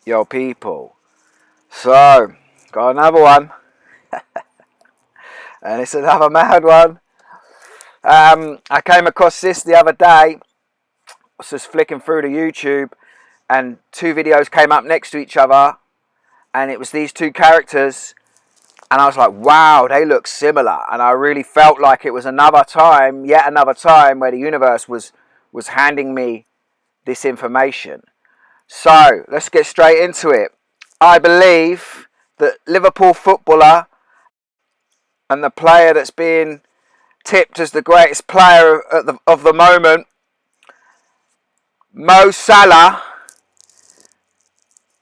Yo people, so got another one and it's another mad one. I came across this the other day. I was just flicking through the YouTube and two videos came up next to each other and it was these two characters and I was like, wow, they look similar. And I really felt like it was another time, yet another time, where the universe was handing me this information. So let's get straight into it. I believe that Liverpool footballer and the player that's being tipped as the greatest player of the moment, Mo Salah,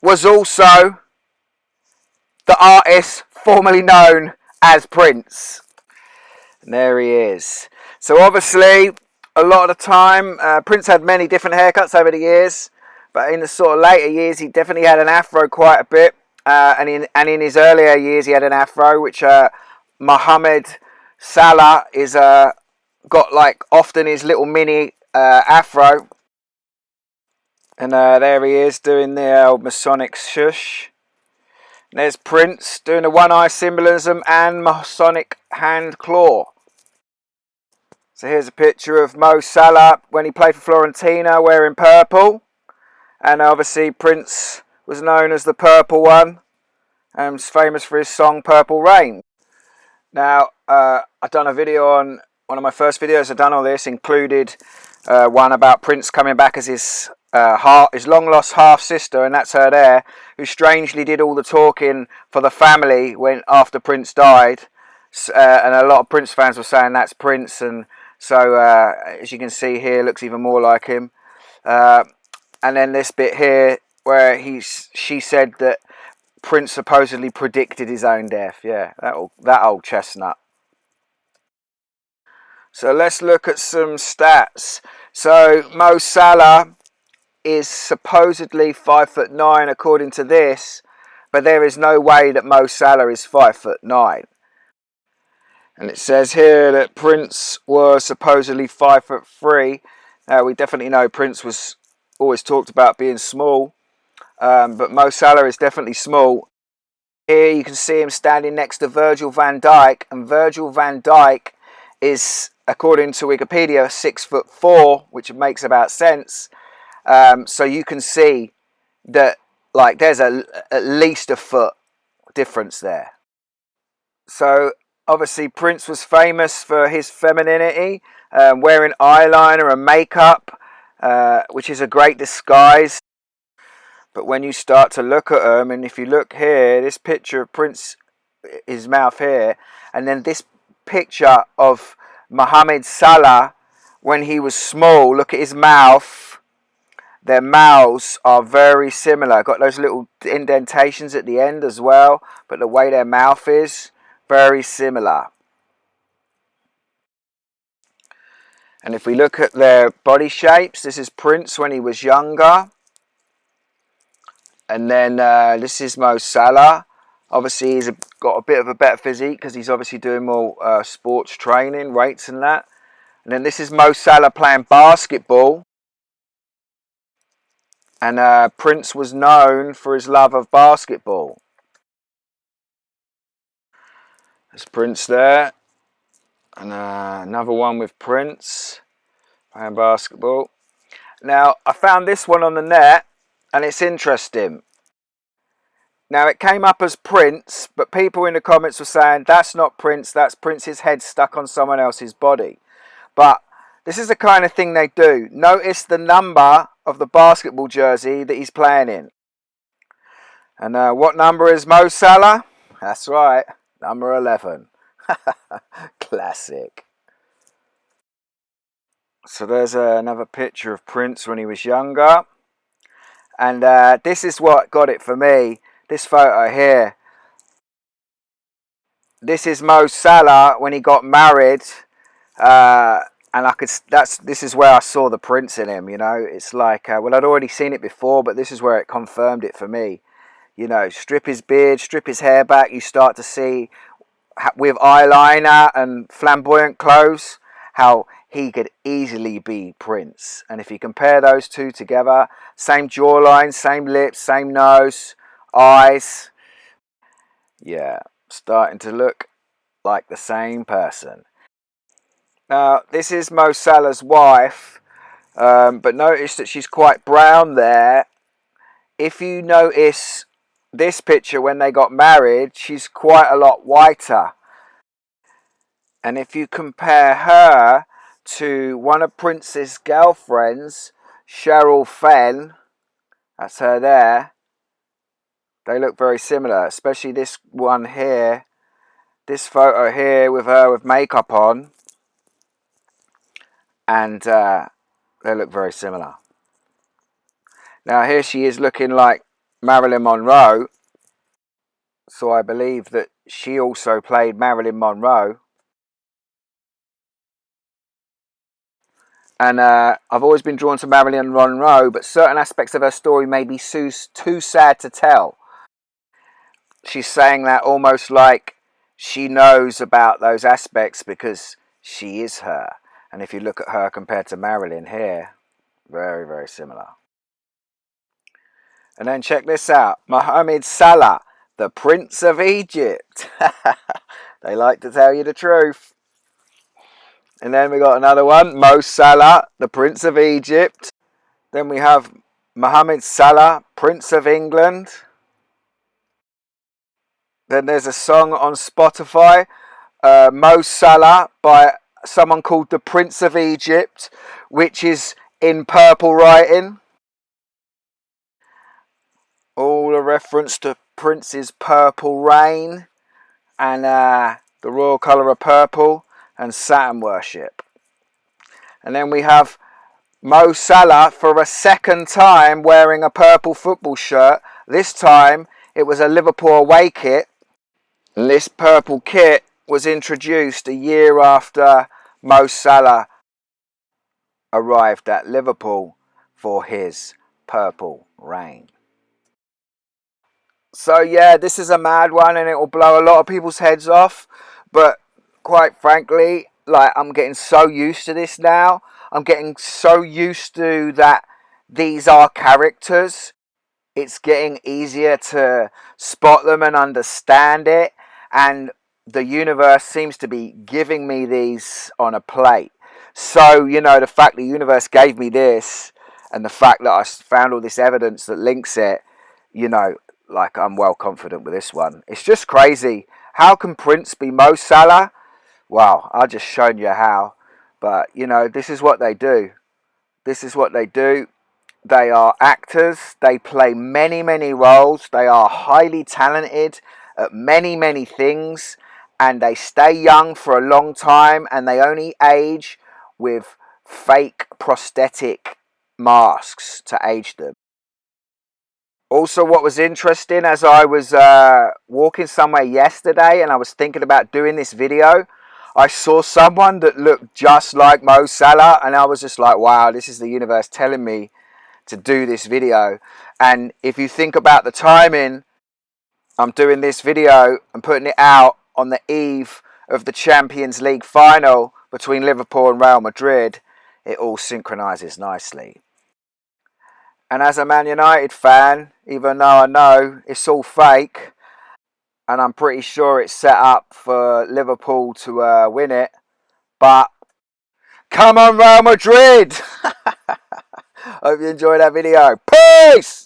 was also the artist formerly known as Prince. And there he is. So obviously, a lot of the time, Prince had many different haircuts over the years, but in the sort of later years, he definitely had an afro quite a bit. And in his earlier years, he had an afro, which Mohamed Salah is got like often his little mini afro. And there he is doing the old Masonic shush. And there's Prince doing the one eye symbolism and Masonic hand claw. So here's a picture of Mo Salah when he played for Fiorentina wearing purple. And obviously Prince was known as the Purple One and was famous for his song Purple Rain. Now, I've done a video on one of my first videos I've done on this, included one about Prince coming back as his long lost half sister, and that's her there, who strangely did all the talking for the family after Prince died. And a lot of Prince fans were saying that's Prince, and so as you can see here, looks even more like him. And then this bit here where she said that Prince supposedly predicted his own death. Yeah, that old chestnut. So let's look at some stats. So Mo Salah is supposedly 5'9" according to this, but there is no way that Mo Salah is 5'9". And it says here that Prince was supposedly 5'3". We definitely know Prince was always talked about being small, but Mo Salah is definitely small. Here you can see him standing next to Virgil van Dijk, and Virgil van Dijk is, according to Wikipedia, 6'4", which makes about sense. So you can see that like there's at least a foot difference there. So obviously Prince was famous for his femininity, wearing eyeliner and makeup, which is a great disguise. But when you start to look at him, and if you look here, this picture of Prince, his mouth here, and then this picture of Mohamed Salah when he was small, look at his mouth. Their mouths are very similar. Got those little indentations at the end as well, but the way their mouth is, very similar. And if we look at their body shapes, this is Prince when he was younger. And then this is Mo Salah. Obviously, he's got a bit of a better physique because he's obviously doing more sports training, weights and that. And then this is Mo Salah playing basketball. And Prince was known for his love of basketball. There's Prince there. And another one with Prince playing basketball. Now, I found this one on the net, and it's interesting. Now, it came up as Prince, but people in the comments were saying, that's not Prince, that's Prince's head stuck on someone else's body. But this is the kind of thing they do. Notice the number of the basketball jersey that he's playing in. And what number is Mo Salah? That's right, number 11. Classic. So there's another picture of Prince when he was younger. And this is what got it for me. This photo here. This is Mo Salah when he got married. And this is where I saw the Prince in him, you know. It's like, well, I'd already seen it before, but this is where it confirmed it for me. You know, strip his beard, strip his hair back, you start to see, with eyeliner and flamboyant clothes, how he could easily be Prince. And if you compare those two together, same jawline, same lips, same nose, eyes, yeah, starting to look like the same person. Now, this is Mo Salah's wife, but notice that she's quite brown there. If you notice this picture when they got married, she's quite a lot whiter. And if you compare her to one of Prince's girlfriends, Cheryl Fenn, that's her there, they look very similar, especially this one here, this photo here with her with makeup on, and they look very similar. Now here she is looking like Marilyn Monroe, so I believe that she also played Marilyn Monroe. And I've always been drawn to Marilyn Monroe, but certain aspects of her story may be too sad to tell. She's saying that almost like she knows about those aspects because she is her. And if you look at her compared to Marilyn here, very, very similar. And then check this out. Mohammed Salah, the Prince of Egypt. They like to tell you the truth. And then we got another one, Mo Salah, the Prince of Egypt. Then we have Mohammed Salah, Prince of England. Then there's a song on Spotify, Mo Salah by someone called the Prince of Egypt, which is in purple writing. All a reference to Prince's purple rain and the royal colour of purple and Saturn worship. And then we have Mo Salah for a second time wearing a purple football shirt. This time it was a Liverpool away kit. And this purple kit was introduced a year after Mo Salah arrived at Liverpool for his purple rain. So yeah, this is a mad one and it will blow a lot of people's heads off. But quite frankly, like, I'm getting so used to this now. I'm getting so used to that these are characters. It's getting easier to spot them and understand it. And the universe seems to be giving me these on a plate. So, you know, the fact the universe gave me this and the fact that I found all this evidence that links it, you know, like, I'm well confident with this one. It's just crazy. How can Prince be Mo Salah? Well, I've just shown you how. But, you know, this is what they do. This is what they do. They are actors. They play many, many roles. They are highly talented at many, many things. And they stay young for a long time. And they only age with fake prosthetic masks to age them. Also, what was interesting, as I was walking somewhere yesterday and I was thinking about doing this video, I saw someone that looked just like Mo Salah, and I was just like, wow, this is the universe telling me to do this video. And if you think about the timing, I'm doing this video and putting it out on the eve of the Champions League final between Liverpool and Real Madrid. It all synchronises nicely. And as a Man United fan, even though I know it's all fake, and I'm pretty sure it's set up for Liverpool to win it, but come on Real Madrid! Hope you enjoyed that video. Peace!